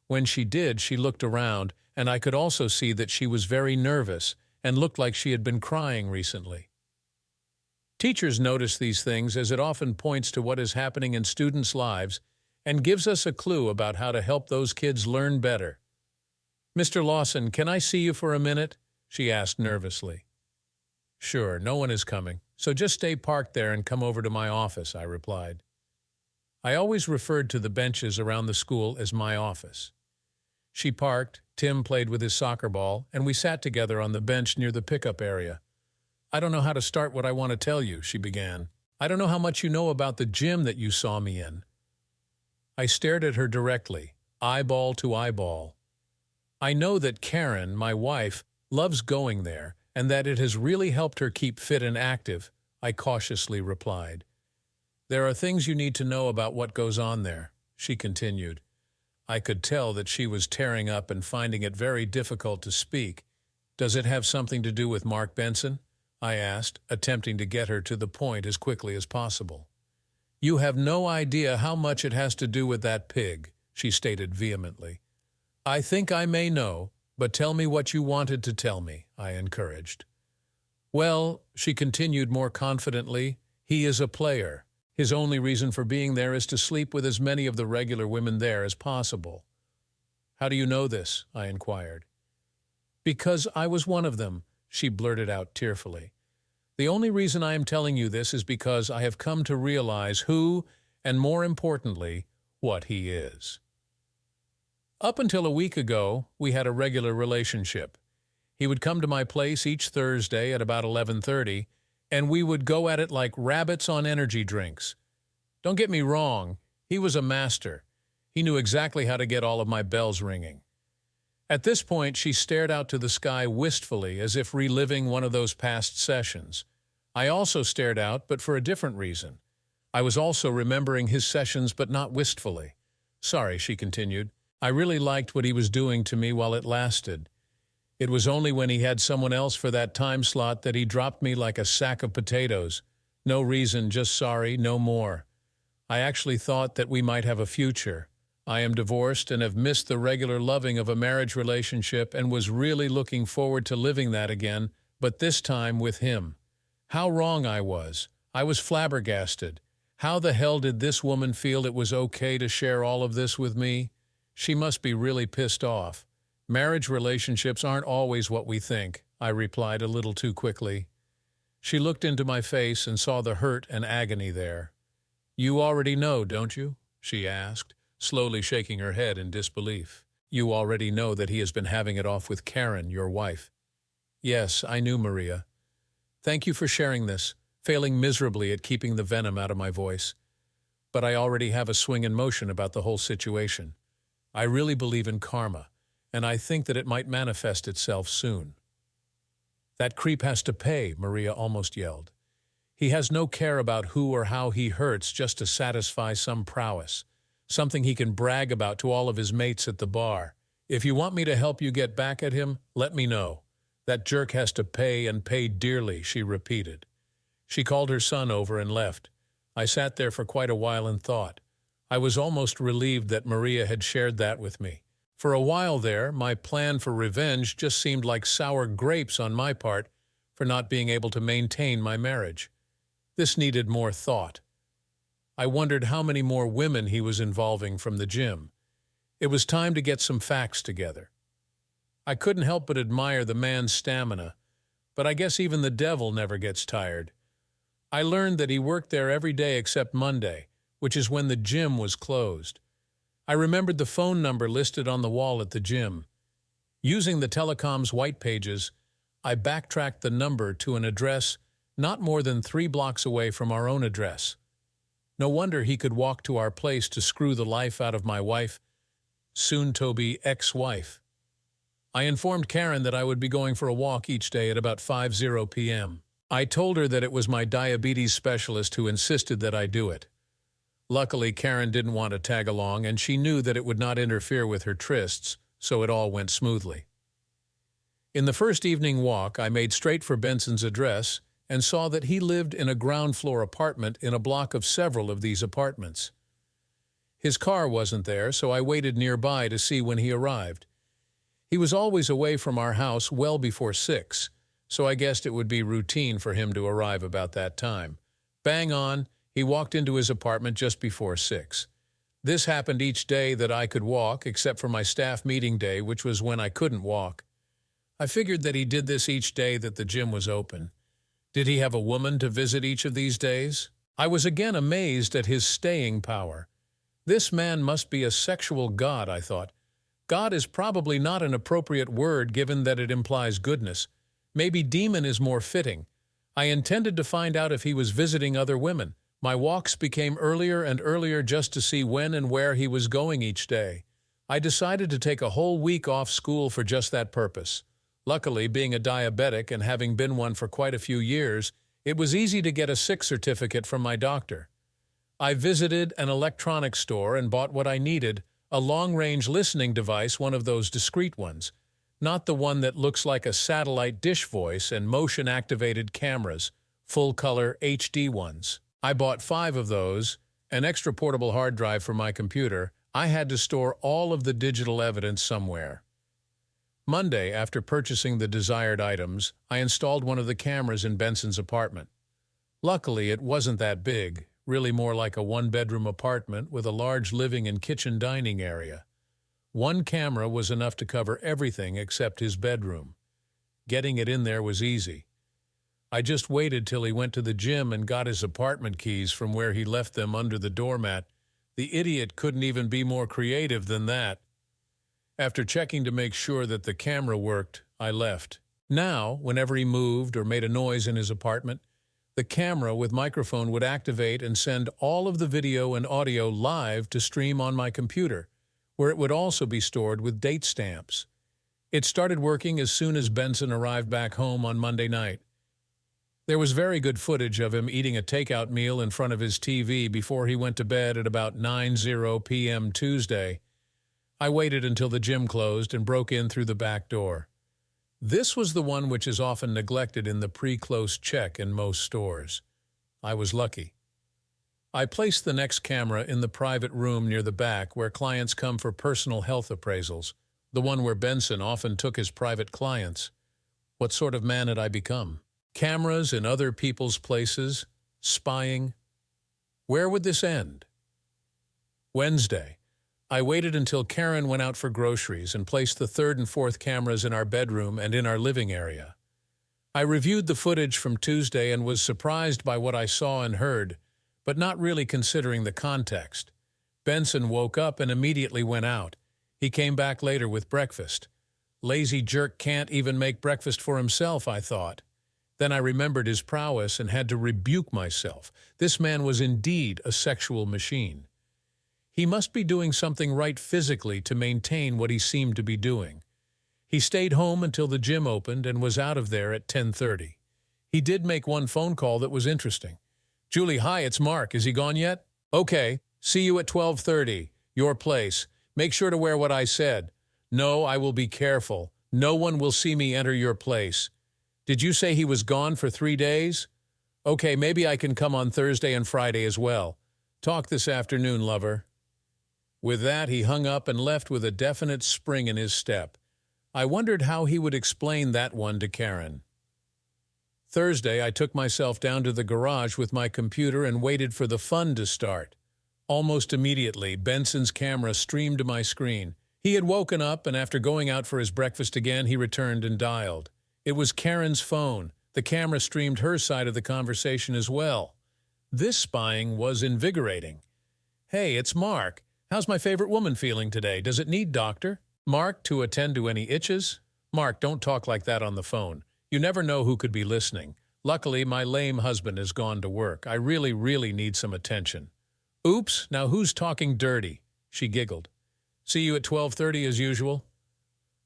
When she did, she looked around, and I could also see that she was very nervous and looked like she had been crying recently. Teachers notice these things, as it often points to what is happening in students' lives and gives us a clue about how to help those kids learn better. "Mr. Lawson, can I see you for a minute?" she asked nervously. "Sure, no one is coming, so just stay parked there and come over to my office," I replied. I always referred to the benches around the school as my office. She parked, Tim played with his soccer ball, and we sat together on the bench near the pickup area. "I don't know how to start what I want to tell you," she began. "I don't know how much you know about the gym that you saw me in." I stared at her directly, eyeball to eyeball. "I know that Karen, my wife, loves going there, and that it has really helped her keep fit and active," I cautiously replied. "There are things you need to know about what goes on there," she continued. I could tell that she was tearing up and finding it very difficult to speak. "Does it have something to do with Mark Benson?" I asked, attempting to get her to the point as quickly as possible. "You have no idea how much it has to do with that pig," she stated vehemently. "I think I may know, but tell me what you wanted to tell me," I encouraged. Well, she continued more confidently, he is a player. His only reason for being there is to sleep with as many of the regular women there as possible. How do you know this? I inquired. Because I was one of them, she blurted out tearfully. The only reason I am telling you this is because I have come to realize who, and more importantly, what he is. Up until a week ago, we had a regular relationship. He would come to my place each Thursday at about 11:30, and we would go at it like rabbits on energy drinks. Don't get me wrong, he was a master. He knew exactly how to get all of my bells ringing. At this point, she stared out to the sky wistfully, as if reliving one of those past sessions. I also stared out, but for a different reason. I was also remembering his sessions, but not wistfully. Sorry, she continued. I really liked what he was doing to me while it lasted. It was only when he had someone else for that time slot that he dropped me like a sack of potatoes. No reason, just sorry, no more. I actually thought that we might have a future. I am divorced and have missed the regular loving of a marriage relationship and was really looking forward to living that again, but this time with him. How wrong I was. I was flabbergasted. How the hell did this woman feel it was okay to share all of this with me? She must be really pissed off. Marriage relationships aren't always what we think, I replied a little too quickly. She looked into my face and saw the hurt and agony there. You already know, don't you? She asked, slowly shaking her head in disbelief. You already know that he has been having it off with Karen, your wife. Yes, I knew, Maria. Thank you for sharing this, failing miserably at keeping the venom out of my voice. But I already have a swing in motion about the whole situation. I really believe in karma, and I think that it might manifest itself soon. That creep has to pay, Maria almost yelled. He has no care about who or how he hurts just to satisfy some prowess, something he can brag about to all of his mates at the bar. If you want me to help you get back at him, let me know. That jerk has to pay and pay dearly, she repeated. She called her son over and left. I sat there for quite a while and thought. I was almost relieved that Maria had shared that with me. For a while there, my plan for revenge just seemed like sour grapes on my part for not being able to maintain my marriage. This needed more thought. I wondered how many more women he was involving from the gym. It was time to get some facts together. I couldn't help but admire the man's stamina, but I guess even the devil never gets tired. I learned that he worked there every day except Monday, which is when the gym was closed. I remembered the phone number listed on the wall at the gym. Using the telecom's white pages, I backtracked the number to an address not more than 3 blocks away from our own address. No wonder he could walk to our place to screw the life out of my wife, soon-to-be ex-wife. I informed Karen that I would be going for a walk each day at about 5:00 p.m. I told her that it was my diabetes specialist who insisted that I do it. Luckily, Karen didn't want to tag along, and she knew that it would not interfere with her trysts, so it all went smoothly. In the first evening walk, I made straight for Benson's address and saw that he lived in a ground-floor apartment in a block of several of these apartments. His car wasn't there, so I waited nearby to see when he arrived. He was always away from our house well before 6, so I guessed it would be routine for him to arrive about that time. Bang on, he walked into his apartment just before 6. This happened each day that I could walk, except for my staff meeting day, which was when I couldn't walk. I figured that he did this each day that the gym was open. Did he have a woman to visit each of these days? I was again amazed at his staying power. This man must be a sexual god, I thought. God is probably not an appropriate word given that it implies goodness. Maybe demon is more fitting. I intended to find out if he was visiting other women. My walks became earlier and earlier just to see when and where he was going each day. I decided to take a whole week off school for just that purpose. Luckily, being a diabetic and having been one for quite a few years, it was easy to get a sick certificate from my doctor. I visited an electronics store and bought what I needed, a long-range listening device, one of those discreet ones, not the one that looks like a satellite dish voice and motion-activated cameras, full-color HD ones. I bought 5 of those, an extra portable hard drive for my computer. I had to store all of the digital evidence somewhere. Monday, after purchasing the desired items, I installed one of the cameras in Benson's apartment. Luckily, it wasn't that big, really more like a one-bedroom apartment with a large living and kitchen dining area. One camera was enough to cover everything except his bedroom. Getting it in there was easy. I just waited till he went to the gym and got his apartment keys from where he left them under the doormat. The idiot couldn't even be more creative than that. After checking to make sure that the camera worked, I left. Now, whenever he moved or made a noise in his apartment, the camera with microphone would activate and send all of the video and audio live to stream on my computer, where it would also be stored with date stamps. It started working as soon as Benson arrived back home on Monday night. There was very good footage of him eating a takeout meal in front of his TV before he went to bed at about 9:00 p.m. Tuesday. I waited until the gym closed and broke in through the back door. This was the one which is often neglected in the pre-close check in most stores. I was lucky. I placed the next camera in the private room near the back where clients come for personal health appraisals, the one where Benson often took his private clients. What sort of man had I become? Cameras in other people's places, spying. Where would this end? Wednesday. I waited until Karen went out for groceries and placed the third and fourth cameras in our bedroom and in our living area. I reviewed the footage from Tuesday and was surprised by what I saw and heard, but not really considering the context. Benson woke up and immediately went out. He came back later with breakfast. Lazy jerk can't even make breakfast for himself, I thought. Then I remembered his prowess and had to rebuke myself. This man was indeed a sexual machine. He must be doing something right physically to maintain what he seemed to be doing. He stayed home until the gym opened and was out of there at 10:30. He did make one phone call that was interesting. "Julie, hi, it's Mark. Is he gone yet?" "Okay, see you at 12:30. Your place. Make sure to wear what I said." "No, I will be careful. No one will see me enter your place." "Did you say he was gone for 3 days?" "Okay, maybe I can come on Thursday and Friday as well. Talk this afternoon, lover." With that, he hung up and left with a definite spring in his step. I wondered how he would explain that one to Karen. Thursday, I took myself down to the garage with my computer and waited for the fun to start. Almost immediately, Benson's camera streamed to my screen. He had woken up, and after going out for his breakfast again, he returned and dialed. It was Karen's phone. The camera streamed her side of the conversation as well. This spying was invigorating. "Hey, it's Mark. How's my favorite woman feeling today? Does it need doctor?" "Mark, to attend to any itches?" "Mark, don't talk like that on the phone. You never know who could be listening. Luckily, my lame husband has gone to work. I really need some attention." "Oops, now who's talking dirty?" She giggled. "See you at 12:30 as usual?"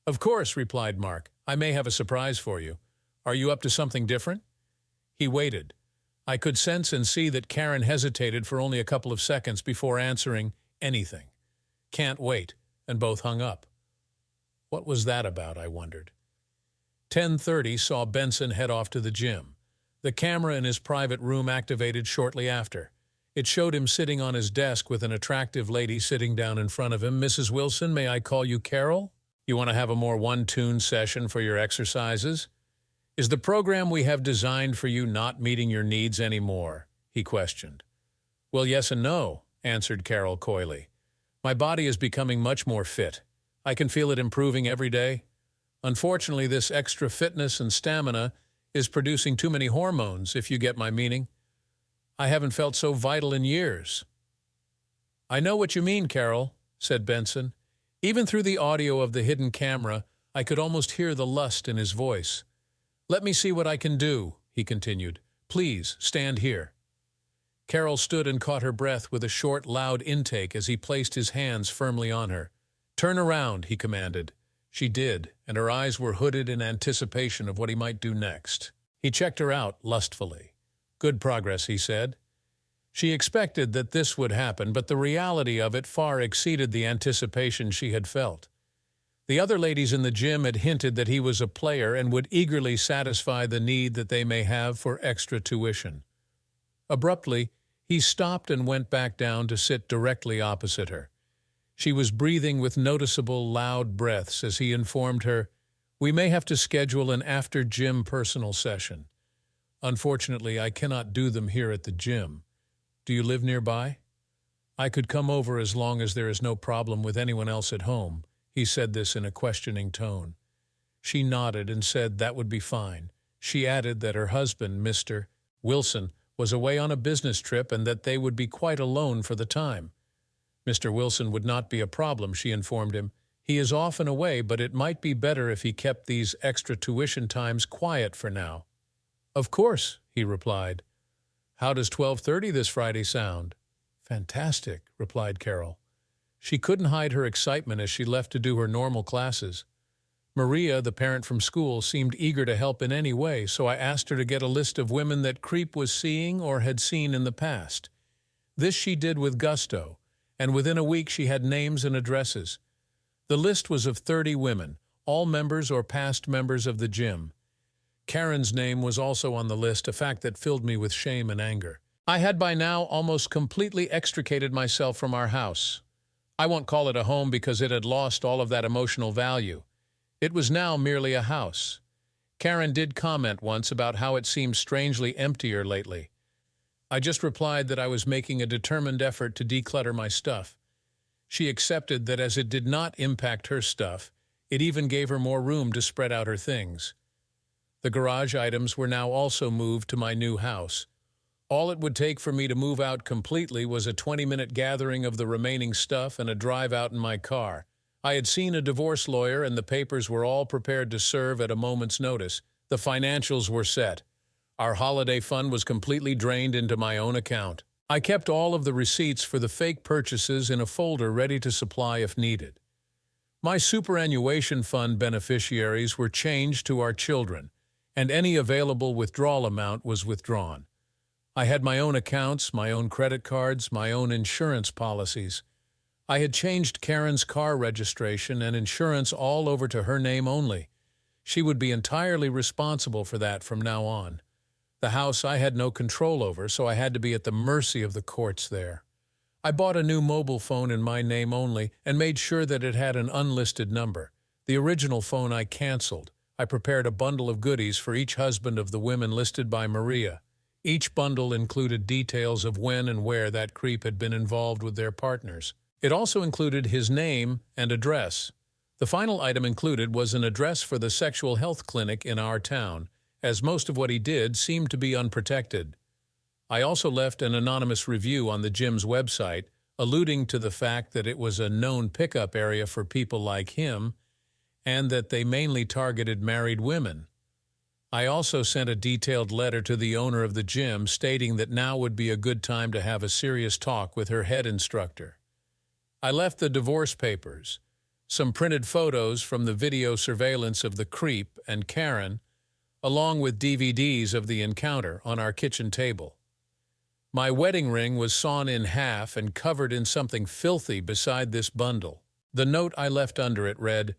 "Of course," replied Mark. "I may have a surprise for you. Are you up to something different?" He waited. I could sense and see that Karen hesitated for only a couple of seconds before answering anything. "Can't wait," and both hung up. What was that about, I wondered. 10:30 saw Benson head off to the gym. The camera in his private room activated shortly after. It showed him sitting on his desk with an attractive lady sitting down in front of him. "Mrs. Wilson, may I call you Carol? You want to have a more one-tune session for your exercises? Is the program we have designed for you not meeting your needs anymore?" he questioned. "Well, yes and no," answered Carol coyly. "My body is becoming much more fit. I can feel it improving every day. Unfortunately, this extra fitness and stamina is producing too many hormones, if you get my meaning. I haven't felt so vital in years." "I know what you mean, Carol," said Benson. Even through the audio of the hidden camera, I could almost hear the lust in his voice. "Let me see what I can do," he continued. "Please, stand here." Carol stood and caught her breath with a short, loud intake as he placed his hands firmly on her. "Turn around," he commanded. She did, and her eyes were hooded in anticipation of what he might do next. He checked her out lustfully. "Good progress," he said. She expected that this would happen, but the reality of it far exceeded the anticipation she had felt. The other ladies in the gym had hinted that he was a player and would eagerly satisfy the need that they may have for extra tuition. Abruptly, he stopped and went back down to sit directly opposite her. She was breathing with noticeable, loud breaths as he informed her, We may have to schedule an after-gym personal session. Unfortunately, I cannot do them here at the gym. Do you live nearby? I could come over as long as there is no problem with anyone else at home. He said this in a questioning tone. She nodded and said that would be fine. She added that her husband, Mr. Wilson, was away on a business trip and that they would be quite alone for the time. Mr. Wilson would not be a problem, she informed him. He is often away, but it might be better if he kept these extra tuition times quiet for now. Of course, he replied. How does 12:30 this Friday sound? Fantastic, replied Carol. She couldn't hide her excitement as she left to do her normal classes. Maria, the parent from school, seemed eager to help in any way, so I asked her to get a list of women that Creep was seeing or had seen in the past. This she did with gusto, and within a week she had names and addresses. The list was of 30 women, all members or past members of the gym. Karen's name was also on the list, a fact that filled me with shame and anger. I had by now almost completely extricated myself from our house. I won't call it a home because it had lost all of that emotional value. It was now merely a house. Karen did comment once about how it seemed strangely emptier lately. I just replied that I was making a determined effort to declutter my stuff. She accepted that as it did not impact her stuff, it even gave her more room to spread out her things. The garage items were now also moved to my new house. All it would take for me to move out completely was a 20-minute gathering of the remaining stuff and a drive out in my car. I had seen a divorce lawyer and the papers were all prepared to serve at a moment's notice. The financials were set. Our holiday fund was completely drained into my own account. I kept all of the receipts for the fake purchases in a folder ready to supply if needed. My superannuation fund beneficiaries were changed to our children, and any available withdrawal amount was withdrawn. I had my own accounts, my own credit cards, my own insurance policies. I had changed Karen's car registration and insurance all over to her name only. She would be entirely responsible for that from now on. The house I had no control over, so I had to be at the mercy of the courts there. I bought a new mobile phone in my name only and made sure that it had an unlisted number. The original phone I canceled. I prepared a bundle of goodies for each husband of the women listed by Maria. Each bundle included details of when and where that creep had been involved with their partners. It also included his name and address. The final item included was an address for the sexual health clinic in our town, as most of what he did seemed to be unprotected. I also left an anonymous review on the gym's website, alluding to the fact that it was a known pickup area for people like him, and that they mainly targeted married women. I also sent a detailed letter to the owner of the gym stating that now would be a good time to have a serious talk with her head instructor. I left the divorce papers, some printed photos from the video surveillance of the creep and Karen, along with DVDs of the encounter on our kitchen table. My wedding ring was sawn in half and covered in something filthy beside this bundle. The note I left under it read,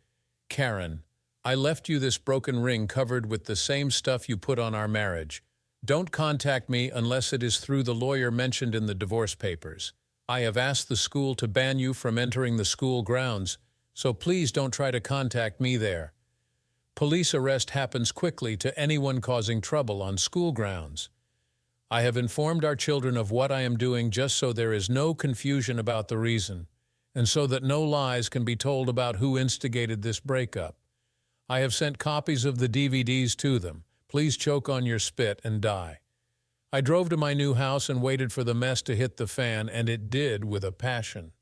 "Karen, I left you this broken ring covered with the same stuff you put on our marriage. Don't contact me unless it is through the lawyer mentioned in the divorce papers. I have asked the school to ban you from entering the school grounds, so please don't try to contact me there. Police arrest happens quickly to anyone causing trouble on school grounds. I have informed our children of what I am doing just so there is no confusion about the reason, and so that no lies can be told about who instigated this breakup. I have sent copies of the DVDs to them. Please choke on your spit and die." I drove to my new house and waited for the mess to hit the fan, and it did with a passion.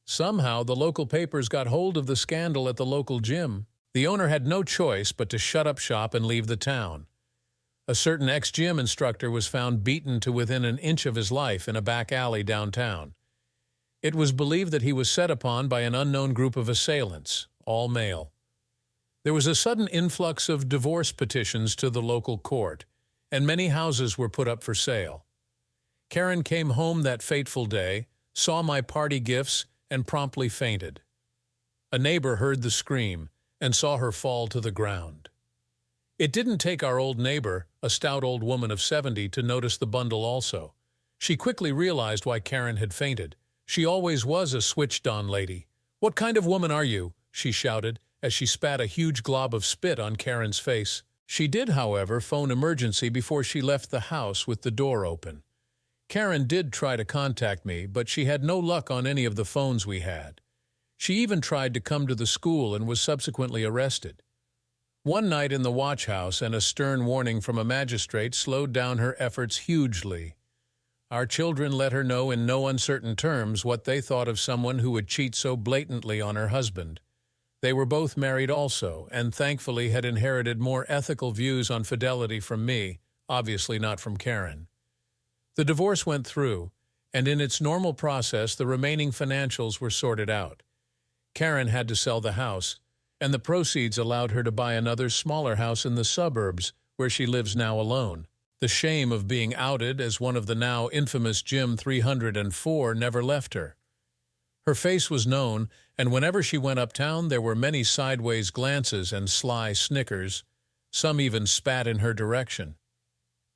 Somehow, the local papers got hold of the scandal at the local gym. The owner had no choice but to shut up shop and leave the town. A certain ex-gym instructor was found beaten to within an inch of his life in a back alley downtown. It was believed that he was set upon by an unknown group of assailants, all male. There was a sudden influx of divorce petitions to the local court, and many houses were put up for sale. Karen came home that fateful day, saw my party gifts, and promptly fainted. A neighbor heard the scream and saw her fall to the ground. It didn't take our old neighbor, a stout old woman of 70, to notice the bundle also. She quickly realized why Karen had fainted. She always was a switched-on lady. "What kind of woman are you?" she shouted, as she spat a huge glob of spit on Karen's face. She did, however, phone emergency before she left the house with the door open. Karen did try to contact me, but she had no luck on any of the phones we had. She even tried to come to the school and was subsequently arrested. One night in the watch house and a stern warning from a magistrate slowed down her efforts hugely. Our children let her know in no uncertain terms what they thought of someone who would cheat so blatantly on her husband. They were both married also, and thankfully had inherited more ethical views on fidelity from me, obviously not from Karen. The divorce went through, and in its normal process the remaining financials were sorted out. Karen had to sell the house, and the proceeds allowed her to buy another smaller house in the suburbs, where she lives now alone. The shame of being outed as one of the now infamous Jim 304 never left her. Her face was known, and whenever she went uptown there were many sideways glances and sly snickers. Some even spat in her direction.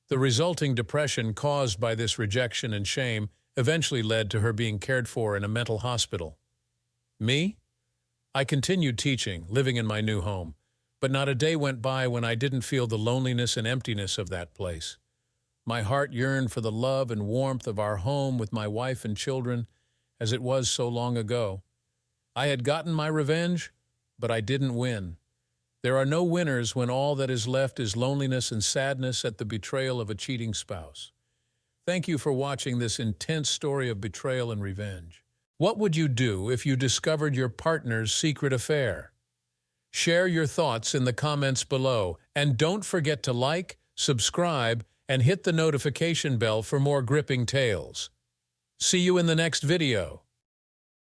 The resulting depression caused by this rejection and shame eventually led to her being cared for in a mental hospital. Me? I continued teaching, living in my new home, but not a day went by when I didn't feel the loneliness and emptiness of that place. My heart yearned for the love and warmth of our home with my wife and children, as it was so long ago. I had gotten my revenge, but I didn't win. There are no winners when all that is left is loneliness and sadness at the betrayal of a cheating spouse. Thank you for watching this intense story of betrayal and revenge. What would you do if you discovered your partner's secret affair? Share your thoughts in the comments below, and don't forget to like, subscribe, and hit the notification bell for more gripping tales. See you in the next video.